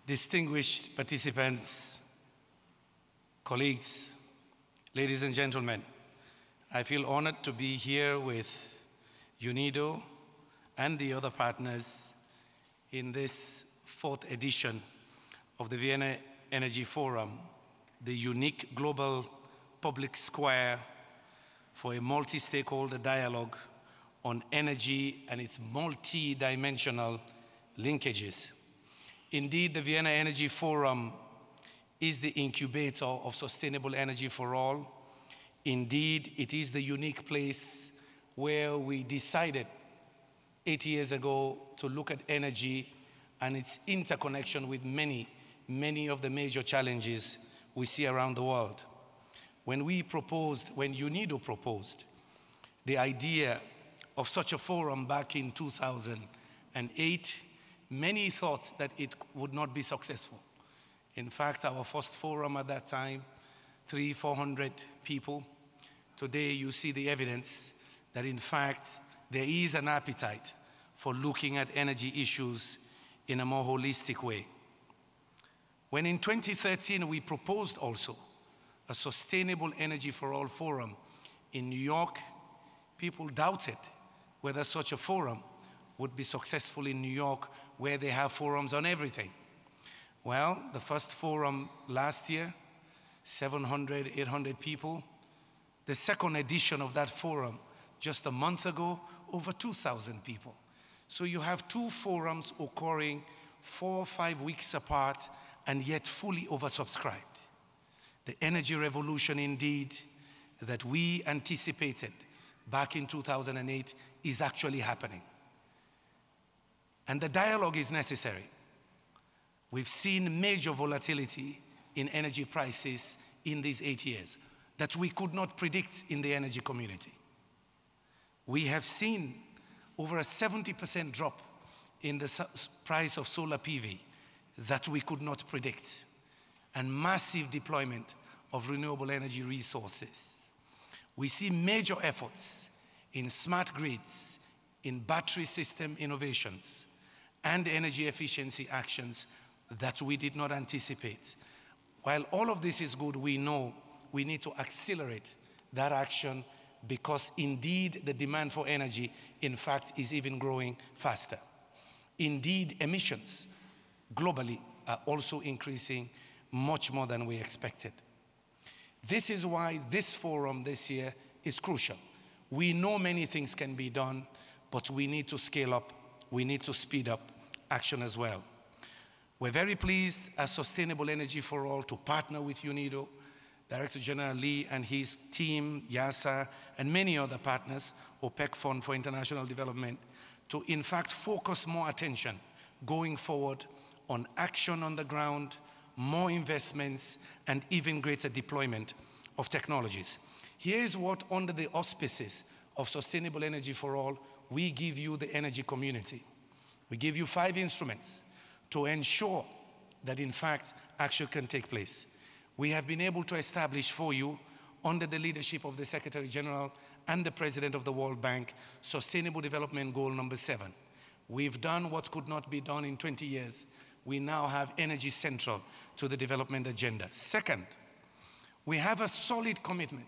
distinguished participants, colleagues, ladies and gentlemen, I feel honored to be here with UNIDO and the other partners in this fourth edition of the Vienna Energy Forum, the unique global public square for a multi-stakeholder dialogue on energy and its multi-dimensional linkages. Indeed, the Vienna Energy Forum is the incubator of sustainable energy for all. Indeed, it is the unique place where we decided 8 years ago to look at energy and its interconnection with many of the major challenges we see around the world. When UNIDO proposed the idea of such a forum back in 2008, many thought that it would not be successful. In fact, our first forum at that time, 300-400 people. Today, you see the evidence that, in fact, there is an appetite for looking at energy issues in a more holistic way. When in 2013, we proposed also a Sustainable Energy for All forum in New York, people doubted whether such a forum would be successful in New York, where they have forums on everything. Well, the first forum last year, 700, 800 people. The second edition of that forum, just a month ago, over 2,000 people. So you have two forums occurring 4 or 5 weeks apart and yet fully oversubscribed. The energy revolution, indeed, that we anticipated back in 2008 is actually happening. And the dialogue is necessary. We've seen major volatility in energy prices in these 8 years that we could not predict in the energy community. We have seen over a 70% drop in the price of solar PV that we could not predict, and massive deployment of renewable energy resources. We see major efforts in smart grids, in battery system innovations, and energy efficiency actions that we did not anticipate. While all of this is good, we know we need to accelerate that action, because indeed the demand for energy, in fact, is even growing faster. Indeed, emissions globally are also increasing much more than we expected. This is why this forum this year is crucial. We know many things can be done, but we need to scale up, we need to speed up action as well. We're very pleased as Sustainable Energy for All to partner with UNIDO, Director General Lee and his team, YASA, and many other partners, OPEC Fund for International Development, to in fact focus more attention going forward on action on the ground, more investments, and even greater deployment of technologies. Here is what, under the auspices of Sustainable Energy for All, we give you, the energy community. We give you 5 instruments to ensure that, in fact, action can take place. We have been able to establish for you, under the leadership of the Secretary General and the President of the World Bank, Sustainable Development Goal number 7. We've done what could not be done in 20 years. We now have energy central to the development agenda. Second, we have a solid commitment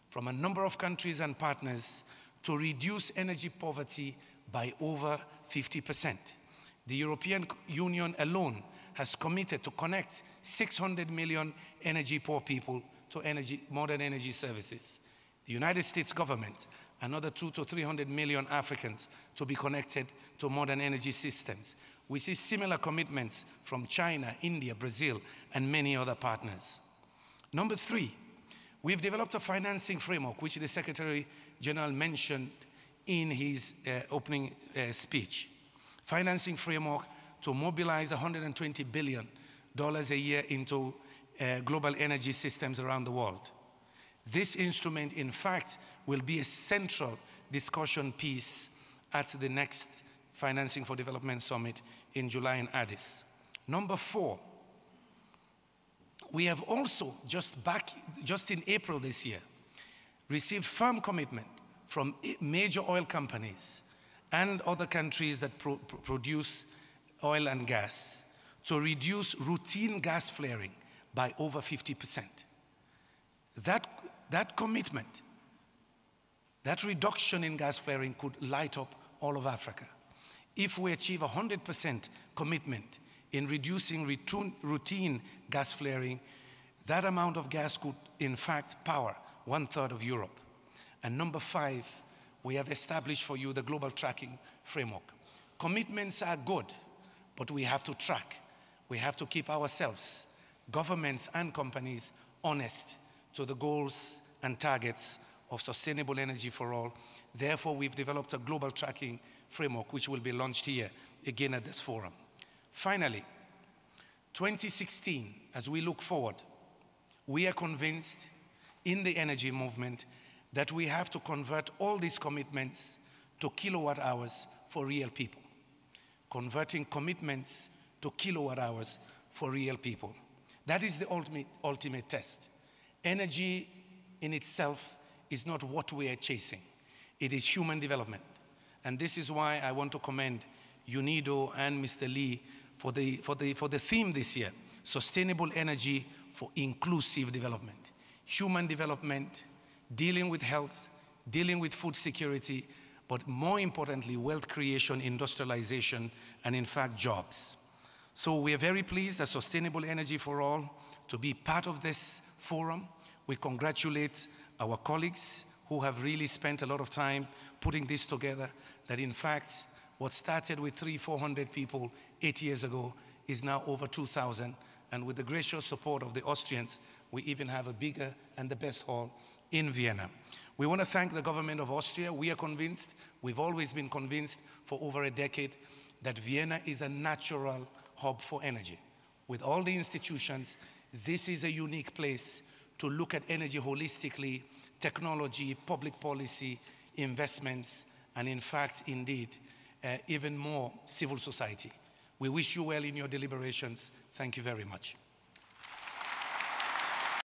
from a number of countries and partners to reduce energy poverty by over 50%. The European Union alone has committed to connect 600 million energy poor people to modern energy services. The United States government, another 200 to 300 million Africans to be connected to modern energy systems. We see similar commitments from China, India, Brazil, and many other partners. Number 3, we've developed a financing framework, which the Secretary General mentioned in his opening speech. Financing framework to mobilize $120 billion a year into global energy systems around the world. This instrument, in fact, will be a central discussion piece at the next Financing for Development Summit in July in Addis. Number 4, we have also, just in April this year, received firm commitment from major oil companies and other countries that produce oil and gas to reduce routine gas flaring by over 50%. That commitment, that reduction in gas flaring could light up all of Africa. If we achieve 100% commitment in reducing routine gas flaring, that amount of gas could, in fact, power 1/3 of Europe. And number 5, we have established for you the global tracking framework. Commitments are good, but we have to track. We have to keep ourselves, governments and companies, honest to the goals and targets of sustainable energy for all. Therefore, we've developed a global tracking framework which will be launched here again at this forum. Finally, 2016, as we look forward, we are convinced in the energy movement that we have to convert all these commitments to kilowatt hours for real people. Converting commitments to kilowatt hours for real people. That is the ultimate test. Energy in itself is not what we are chasing. It is human development. And this is why I want to commend UNIDO and Mr. Lee for the theme this year, sustainable energy for inclusive development. Human development, dealing with health, dealing with food security, but more importantly, wealth creation, industrialization, and in fact, jobs. So we are very pleased that Sustainable Energy for All to be part of this forum. We congratulate our colleagues who have really spent a lot of time putting this together, that in fact, what started with 300-400 people 8 years ago is now over 2,000. And with the gracious support of the Austrians, we even have a bigger and the best hall in Vienna. We want to thank the government of Austria. We are convinced, we've always been convinced for over a decade, that Vienna is a natural hub for energy. With all the institutions, this is a unique place to look at energy holistically, technology, public policy, investments, and in fact, indeed, even more civil society. We wish you well in your deliberations. Thank you very much.